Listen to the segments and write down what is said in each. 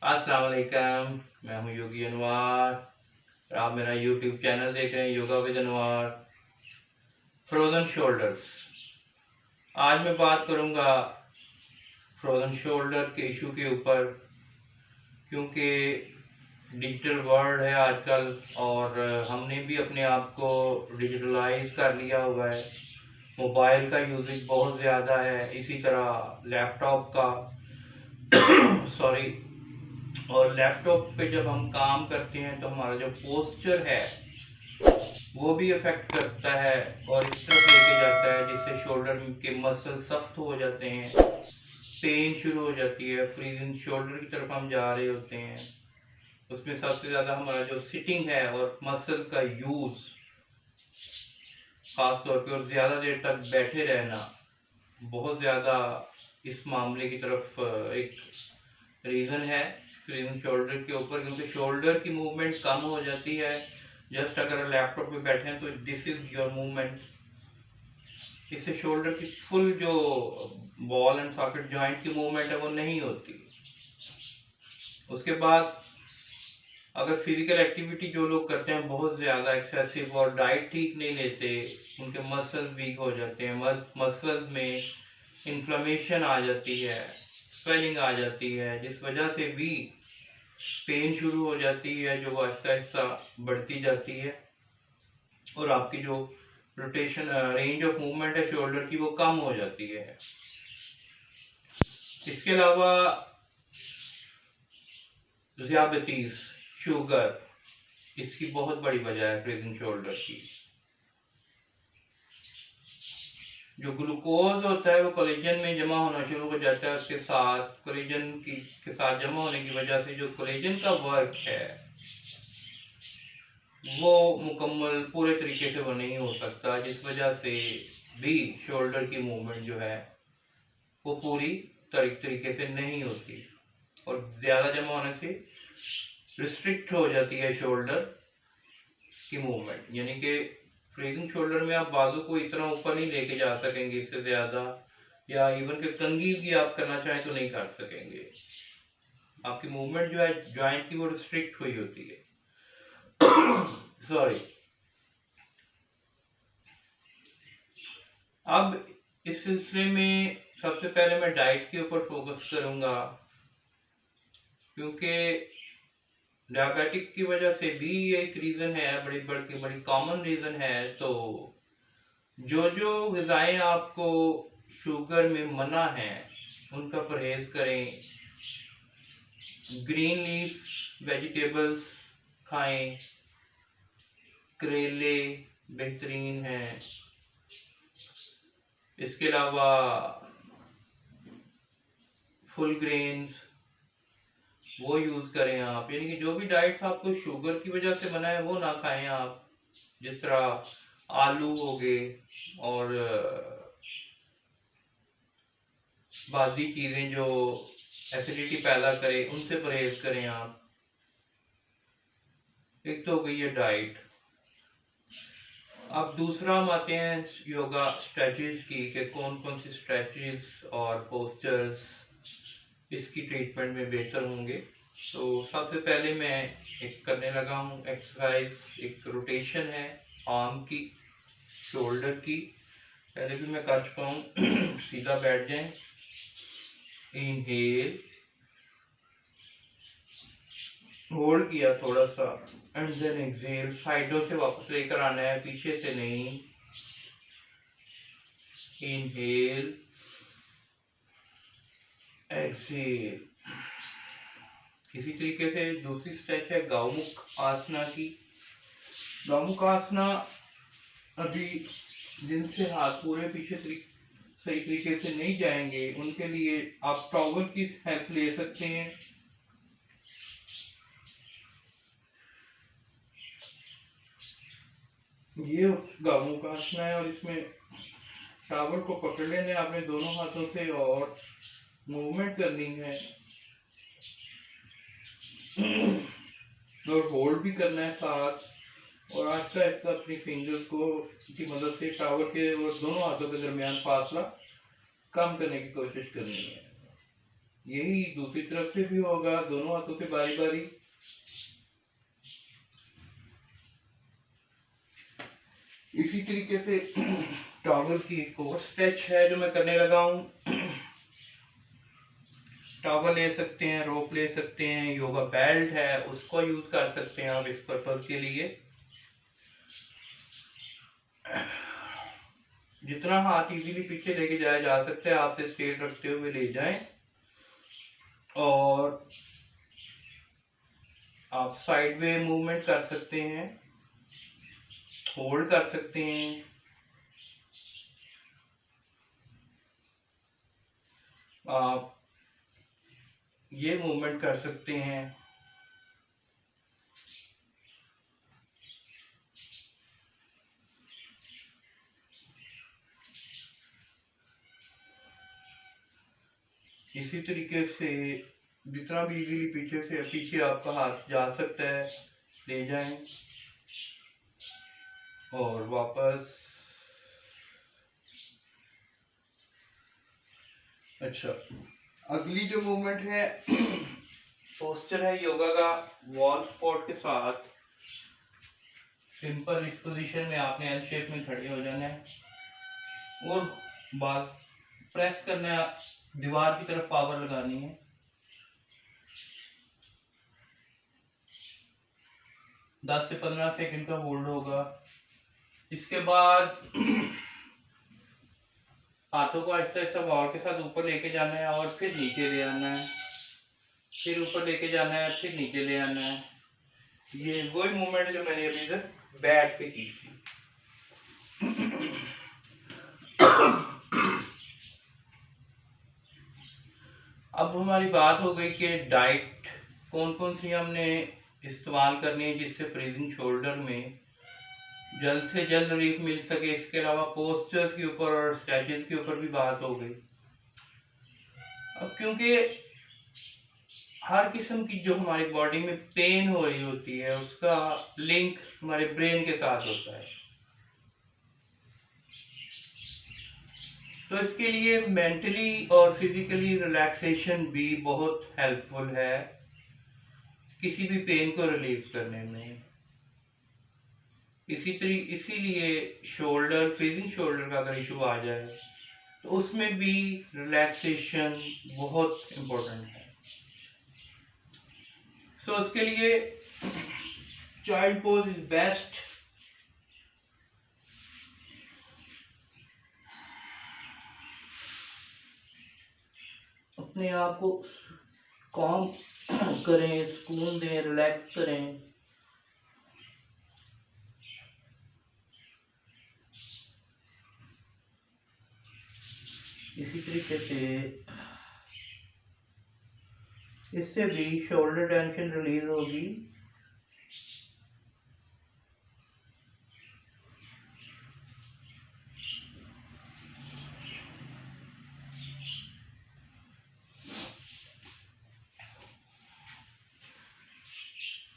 अस्सलाम वालेकुम। मैं हूं योगी अनवार और आप मेरा यूट्यूब चैनल देख रहे हैं yoga with Anwar. Frozen shoulders. आज मैं बात करूंगा फ्रोजन शोल्डर के इशू के ऊपर, क्योंकि डिजिटल वर्ल्ड है आजकल और हमने भी अपने आप को डिजिटलाइज कर लिया हुआ है। मोबाइल का यूजेज बहुत ज़्यादा है, इसी तरह लैपटॉप का सॉरी। और लैपटॉप पे जब हम काम करते हैं तो हमारा जो पोस्चर है वो भी अफेक्ट करता है और इस तरफ लेके जाता है, जिससे शोल्डर के मसल सख्त हो जाते हैं, पेन शुरू हो जाती है, फ्रीजिंग शोल्डर की तरफ हम जा रहे होते हैं। उसमें सबसे ज़्यादा हमारा जो सिटिंग है और मसल का यूज़ खास तौर पे, और ज़्यादा देर तक बैठे रहना बहुत ज़्यादा इस मामले की तरफ एक रीज़न है फ्रीजिंग शोल्डर के ऊपर, क्योंकि शोल्डर की मूवमेंट कम हो जाती है। जस्ट अगर लैपटॉप पे बैठे हैं तो दिस इज योर मूवमेंट, इससे शोल्डर की फुल जो बॉल एंड सॉकेट जॉइंट की मूवमेंट है वो नहीं होती। उसके बाद अगर फिजिकल एक्टिविटी जो लोग करते हैं बहुत ज़्यादा एक्सेसिव और डाइट ठीक नहीं लेते, उनके मसल वीक हो जाते हैं, मसल में इन्फ्लेमेशन आ जाती है, स्वेलिंग आ जाती है, जिस वजह से भी पेन शुरू हो जाती है, जो आहिस्ता आहिस्ता बढ़ती जाती है और आपकी जो रोटेशन रेंज ऑफ मूवमेंट है शोल्डर की वो कम हो जाती है। इसके अलावा ज़ियाबतीस, शुगर, इसकी बहुत बड़ी वजह है फ्रीजिंग शोल्डर की। जो ग्लूकोज होता है वो कोलेजन में जमा होना शुरू हो जाता है, उसके साथ कोलेजन की के साथ जमा होने की वजह से जो कोलेजन का वर्क है वो मुकम्मल पूरे तरीके से वो नहीं हो सकता, जिस वजह से भी शोल्डर की मूवमेंट जो है वो पूरी तरीके से नहीं होती और ज़्यादा जमा होने से रिस्ट्रिक्ट हो जाती है शोल्डर की मूवमेंट। यानी कि फ्रीजिंग शोल्डर में आप बाजू को इतना ऊपर नहीं लेके जा सकेंगे इससे ज़्यादा, या इवन के कंघी भी आप करना चाहें तो नहीं कर सकेंगे। आपकी मूवमेंट जो है जॉइंट की वो रिस्ट्रिक्ट हुई होती है सॉरी। अब इस सिलसिले में सबसे पहले मैं डाइट के ऊपर फोकस करूंगा, क्योंकि डायबिटिक की वजह से भी एक रीज़न है, बड़ी कॉमन रीज़न है। तो जो जो ग़िज़ाएँ आपको शुगर में मना है उनका परहेज़ करें। ग्रीन लीफ वेजिटेबल्स खाएं, करेले बेहतरीन हैं। इसके अलावा फुल ग्रेन्स वो यूज़ करें आप, यानी कि जो भी डाइट्स आपको शुगर की वजह से बना है वो ना खाएं आप। जिस तरह आलू हो गए और बाकी चीज़ें जो एसिडिटी पैदा करें उनसे परहेज करें आप। एक तो हो गई है डाइट। अब दूसरा हम आते हैं योगा स्ट्रेचेज की, कि कौन कौन सी स्ट्रेचेज और पोस्चर्स इसकी ट्रीटमेंट में बेहतर होंगे। तो सबसे पहले मैं एक करने लगा हूँ एक्सरसाइज, एक रोटेशन है आर्म की, शोल्डर की। पहले भी मैं कर चुका हूँ सीधा बैठ जाएं, इनहेल, होल्ड किया थोड़ा सा एंड देन एक्सहेल। साइडों से वापस लेकर आना है, पीछे से नहीं। Inhale, exhale. इसी तरीके से दूसरी स्ट्रेच है गौमुख आसना की। गौमुख आसना अभी जिनसे हाथ पूरे पीछे सही तरीके से नहीं जाएंगे उनके लिए आप टॉवल की हेल्प ले सकते हैं। ये गौमुख आसना है और इसमें टॉवल को पकड़ लेने आपने दोनों हाथों से और मूवमेंट करनी है और होल्ड भी करना है साथ, और आहिस्ता आहिस्ता अपनी फिंगर्स को की मदद से टॉवल के और दोनों हाथों के दरमियान फासला कम करने की कोशिश करनी है। यही दूसरी तरफ से भी होगा, दोनों हाथों से बारी बारी। इसी तरीके से टॉवल की एक और स्ट्रेच है जो मैं करने लगा हूँ। टॉवल ले सकते हैं, रोप ले सकते हैं, योगा बेल्ट है उसको यूज कर सकते हैं आप इस पर्पज के लिए। जितना हाथ इजीली पीछे लेके जाया जा सकता है आप से स्ट्रेट रखते हुए ले जाएं, और आप साइड वे मूवमेंट कर सकते हैं, होल्ड कर सकते हैं, आप ये मूवमेंट कर सकते हैं। इसी तरीके से जितना भी इजीली पीछे आपका हाथ जा सकता है ले जाएं और वापस। अच्छा, अगली जो मूवमेंट है पोस्चर है योगा का, वॉल स्पॉट के साथ सिंपल इस पोजीशन में आपने एल शेप में खड़े हो जाना है और बात प्रेस करना है, दीवार की तरफ पावर लगानी है। दस से 15 सेकंड का होल्ड होगा। इसके बाद हाथों को आहिस्ता आहिस्ता वॉल के साथ ऊपर लेके जाना है और फिर नीचे ले आना है, फिर ऊपर लेके जाना है, फिर नीचे ले आना है। ये वही मूवमेंट जो मैंने अभी इधर बैठ पे की थी। अब हमारी बात हो गई कि डाइट कौन कौन सी हमने इस्तेमाल करनी है जिससे फ्रीजिंग शोल्डर में जल्द से जल्द रिलीफ मिल सके। इसके अलावा पोस्चर्स के ऊपर और स्ट्रेचेस के ऊपर भी बात हो गई। अब क्योंकि हर किस्म की जो हमारी बॉडी में पेन हो रही होती है उसका लिंक हमारे ब्रेन के साथ होता है, तो इसके लिए मेंटली और फिजिकली रिलैक्सेशन भी बहुत हेल्पफुल है किसी भी पेन को रिलीव करने में। इसीलिए शोल्डर, फ्रीजिंग शोल्डर का अगर इशू आ जाए तो उसमें भी रिलैक्सेशन बहुत इम्पोर्टेंट है। सो उसके लिए चाइल्ड पोज इज बेस्ट। अपने आप को काम करें, सुकून दें, रिलैक्स करें। इसी तरीके से इससे भी शोल्डर टेंशन रिलीज होगी।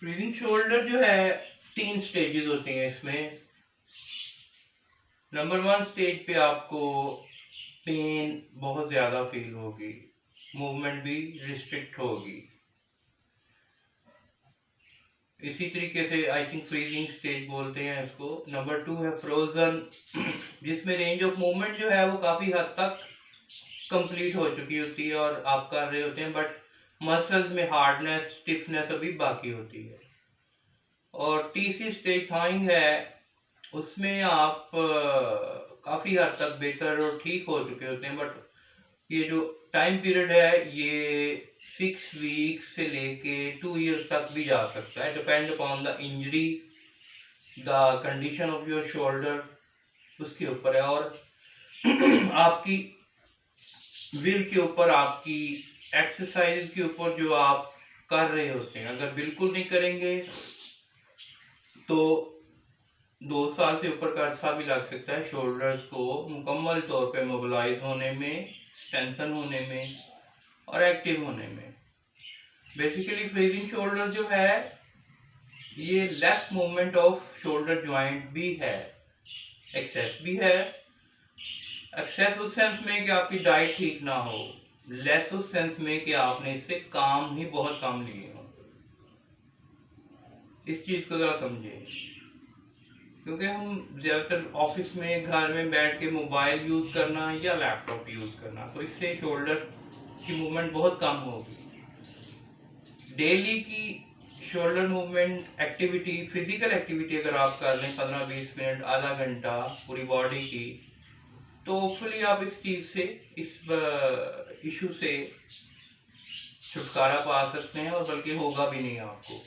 फ्रीजिंग शोल्डर जो है 3 स्टेजेस होते हैं इसमें। नंबर 1 स्टेज पे आपको पेन बहुत ज्यादा फील होगी, मूवमेंट भी रिस्ट्रिक्ट होगी। इसी तरीके से आई थिंक फ्रीजिंग स्टेज बोलते हैं इसको। नंबर 2 है फ्रोजन, जिसमें रेंज ऑफ मूवमेंट जो है वो काफी हद तक कंप्लीट हो चुकी होती है और आप कर रहे होते हैं, बट मसल्स में हार्डनेस, स्टिफनेस अभी बाकी होती है। और तीसरी स्टेज थाइंग है, उसमें आप काफी हद तक बेहतर और ठीक हो चुके होते हैं, बट ये जो टाइम पीरियड है ये 6 वीक्स से लेके 2 ईयर्स तक भी जा सकता है, depend upon the injury, the condition of your shoulder, उसके ऊपर है। और आपकी विल के ऊपर, आपकी एक्सरसाइज के ऊपर जो आप कर रहे होते हैं। अगर बिल्कुल नहीं करेंगे तो 2 साल से ऊपर का अर्सा भी लग सकता है शोल्डर्स को मुकम्मल तौर पे मोबिलाइज होने में, स्ट्रेंथन होने में और एक्टिव होने में। बेसिकली फ्रीजिंग शोल्डर जो है ये less movement off shoulder joint भी है, एक्सेस भी है। एक्सेस उस सेंस में कि आपकी डाइट ठीक ना हो, लेस उस सेंस में कि आपने इससे काम ही बहुत कम लिए हों। इस चीज को जरा समझे, क्योंकि हम ज्यादातर ऑफिस में घर में बैठ के मोबाइल यूज करना या लैपटॉप यूज करना, तो इससे शोल्डर की मूवमेंट बहुत कम होगी। डेली की shoulder movement activity, physical activity अगर आप कर लें 15-20 मिनट, आधा घंटा पूरी बॉडी की, तो होपफुली आप इस चीज से, इस इशू से छुटकारा पा सकते हैं, और बल्कि होगा भी नहीं आपको।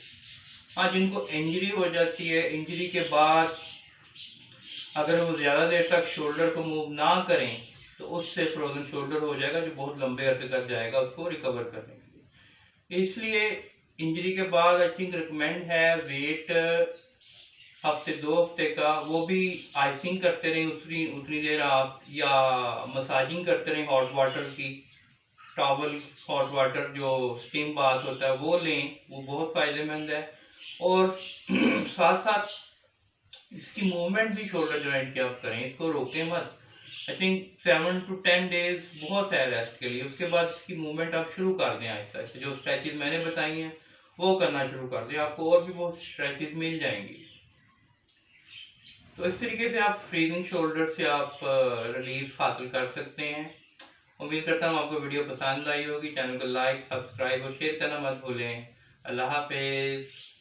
हाँ, जिनको इंजरी हो जाती है, इंजरी के बाद अगर वो ज़्यादा देर तक शोल्डर को मूव ना करें तो उससे फ्रोजन शोल्डर हो जाएगा, जो बहुत लंबे अरसे तक जाएगा उसको रिकवर करने के लिए। इसलिए इंजरी के बाद आई थिंक रिकमेंड है वेट हफ्ते 2 हफ्ते का, वो भी आइसिंग करते रहें उतनी उतनी देर आप, या मसाजिंग करते रहें हॉट वाटर की, टॉवल हॉट वाटर जो स्टीम बाथ होता है वो लें, वो बहुत फ़ायदेमंद है। और साथ साथ इसकी मूवमेंट भी शोल्डर जॉइंट की आप करें, इसको रोकें मत। आई थिंक 7 to 10 days बहुत है रेस्ट के लिए, उसके बाद इसकी मूवमेंट आप शुरू कर दें आहिस्ता आहिस्ता। जो स्ट्रेचेज मैंने बताई हैं वो करना शुरू कर दें, आपको और भी बहुत स्ट्रेचेज मिल जाएंगी। तो इस तरीके से आप फ्रीजिंग शोल्डर से आप रिलीफ हासिल कर सकते हैं। उम्मीद करता हूँ आपको वीडियो पसंद आई होगी। चैनल को लाइक, सब्सक्राइब और शेयर करना मत भूलें। अल्लाह हाफिज़।